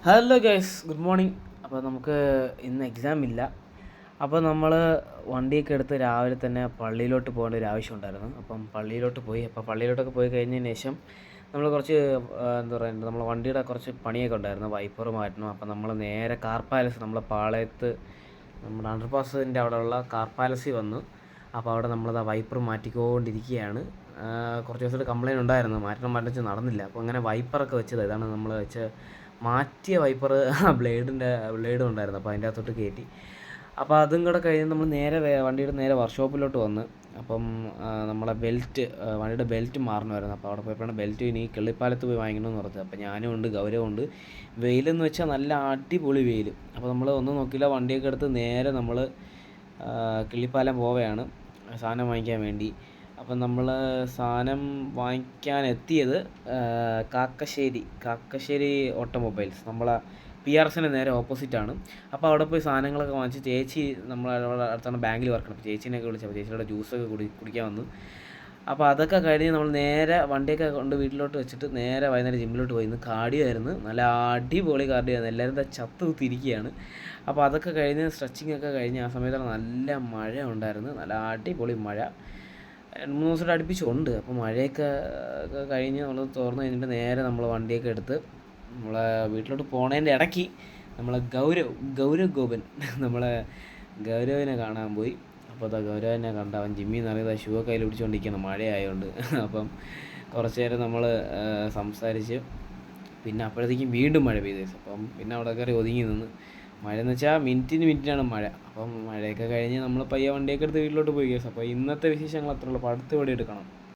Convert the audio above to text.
Hello guys, good morning. അപ്പോൾ നമുക്ക് ഇന്ന് എക്സാം ഇല്ല. അപ്പോൾ നമ്മൾ വണ്ടിയൊക്കെ എടുത്ത് രാവിലെ തന്നെ പള്ളിയിലോട്ട് പോകേണ്ട ഒരു ആവശ്യം ഉണ്ടായിരുന്നു. അപ്പം പള്ളിയിലോട്ട് പോയി. അപ്പോൾ പള്ളിയിലോട്ടൊക്കെ പോയി കഴിഞ്ഞതിന് ശേഷം നമ്മൾ കുറച്ച് എന്താ പറയുക, നമ്മൾ വണ്ടിയുടെ കുറച്ച് പണിയൊക്കെ ഉണ്ടായിരുന്നു, വൈപ്പർ മാറ്റണം. അപ്പോൾ നമ്മൾ നേരെ കാർ പാലസ്, നമ്മളെ പാളയത്ത് നമ്മുടെ അണ്ടർപാസിൻ്റെ അവിടെയുള്ള കാർ പാലസിൽ വന്നു. അപ്പോൾ അവിടെ നമ്മളത് ആ വൈപ്പർ മാറ്റിക്കൊണ്ടിരിക്കുകയാണ്. കുറച്ച് ദിവസമായിട്ട് കംപ്ലയിൻറ്റ് ഉണ്ടായിരുന്നു, മാറ്റം നടന്നില്ല. അപ്പോൾ അങ്ങനെ വൈപ്പറൊക്കെ വെച്ചത്, ഇതാണ് നമ്മൾ വെച്ച മാറ്റിയ വൈപ്പർ. ബ്ലേഡും ഉണ്ടായിരുന്നു. അപ്പോൾ അതിൻ്റെ അകത്തോട്ട് കയറ്റി. അപ്പോൾ അതും കൂടെ കഴിഞ്ഞ് നമ്മൾ നേരെ വണ്ടിയുടെ നേരെ വർക്ക്ഷോപ്പിലോട്ട് വന്ന്. അപ്പം നമ്മളെ വണ്ടിയുടെ ബെൽറ്റ് മാറണമായിരുന്നു. അപ്പോൾ അവിടെ പോയപ്പോഴാണ് ബെൽറ്റ് ഇനി കിള്ളിപ്പാലത്ത് പോയി വാങ്ങിക്കണമെന്ന് പറഞ്ഞത്. അപ്പോൾ ഞാനും ഉണ്ട്, ഗൗരവമുണ്ട്. വെയിലെന്ന് വെച്ചാൽ നല്ല അടിപൊളി വെയിൽ. അപ്പോൾ നമ്മൾ ഒന്നും നോക്കില്ല, വണ്ടിയൊക്കെ എടുത്ത് നേരെ നമ്മൾ കിള്ളിപ്പാലം പോവുകയാണ് സാധനം വാങ്ങിക്കാൻ വേണ്ടി. അപ്പം നമ്മൾ സാധനം വാങ്ങിക്കാൻ എത്തിയത് കാക്കശ്ശേരി ഓട്ടോമൊബൈൽസ്, നമ്മളെ PRSന് നേരെ ഓപ്പോസിറ്റാണ്. അപ്പോൾ അവിടെ പോയി സാധനങ്ങളൊക്കെ വാങ്ങിച്ച് ചേച്ചി നമ്മളവിടെ അടുത്താണ് ബാങ്കിൽ വർക്ക് ചെയ്യുന്നത്. അപ്പോൾ ചേച്ചീനെയൊക്കെ വിളിച്ചു. അപ്പോൾ ചേച്ചിയുടെ ജ്യൂസൊക്കെ കുടിക്കാൻ വന്നു. അപ്പോൾ അതൊക്കെ കഴിഞ്ഞ് നമ്മൾ നേരെ വണ്ടിയൊക്കെ കൊണ്ട് വീട്ടിലോട്ട് വെച്ചിട്ട് നേരെ വൈകുന്നേരം ജിമ്മിലോട്ട് പോയി. ഇന്ന് കാർഡിയോ ആയിരുന്നു, നല്ല അടിപൊളി കാർഡിയോ ആയിരുന്നു. എല്ലാവരും ചത്ത് കുത്തിയിരിക്കുകയാണ്. അപ്പോൾ അതൊക്കെ കഴിഞ്ഞ് സ്ട്രെച്ചിങ് ഒക്കെ കഴിഞ്ഞ് ആ സമയത്താണ് നല്ല മഴ ഉണ്ടായിരുന്നു, നല്ല അടിപൊളി മഴ. 2-3 ദിവസമായിട്ട് അടുപ്പിച്ചുണ്ട്. അപ്പോൾ മഴയൊക്കെ കഴിഞ്ഞ് നമ്മൾ തുറന്നു കഴിഞ്ഞിട്ട് നേരെ നമ്മൾ വണ്ടിയൊക്കെ എടുത്ത് നമ്മളെ വീട്ടിലോട്ട് പോണതിൻ്റെ ഇടയ്ക്ക് നമ്മളെ ഗൗരവ് ഗോപൻ നമ്മളെ ഗൗരവിനെ കാണാൻ പോയി. അപ്പോൾ അതാ ഗൗരവിനെ കണ്ട, അവൻ ജിമ്മിൽ നിന്ന് ഇറങ്ങിയത് ഷൂ ഒക്കെ കയ്യിൽ പിടിച്ചുകൊണ്ടിരിക്കുകയാണ്, മഴയായതുകൊണ്ട്. അപ്പം കുറച്ച് നേരം നമ്മൾ സംസാരിച്ച്, പിന്നെ അപ്പോഴത്തേക്കും വീണ്ടും മഴ പെയ്തു. അപ്പം പിന്നെ അവിടെ കയറി ഒതുങ്ങി നിന്ന്. മഴയെന്ന് വെച്ചാൽ മിനിറ്റിനാണ് മഴ. അപ്പം മഴയൊക്കെ കഴിഞ്ഞ് നമ്മൾ പയ്യെ വണ്ടിയൊക്കെ എടുത്ത് വീട്ടിലോട്ട് പോയി. അപ്പോൾ ഇന്നത്തെ വിശേഷങ്ങൾ അത്രയുള്ളൂ. അപ്പോൾ അടുത്ത വീഡിയോ എടുക്കണം.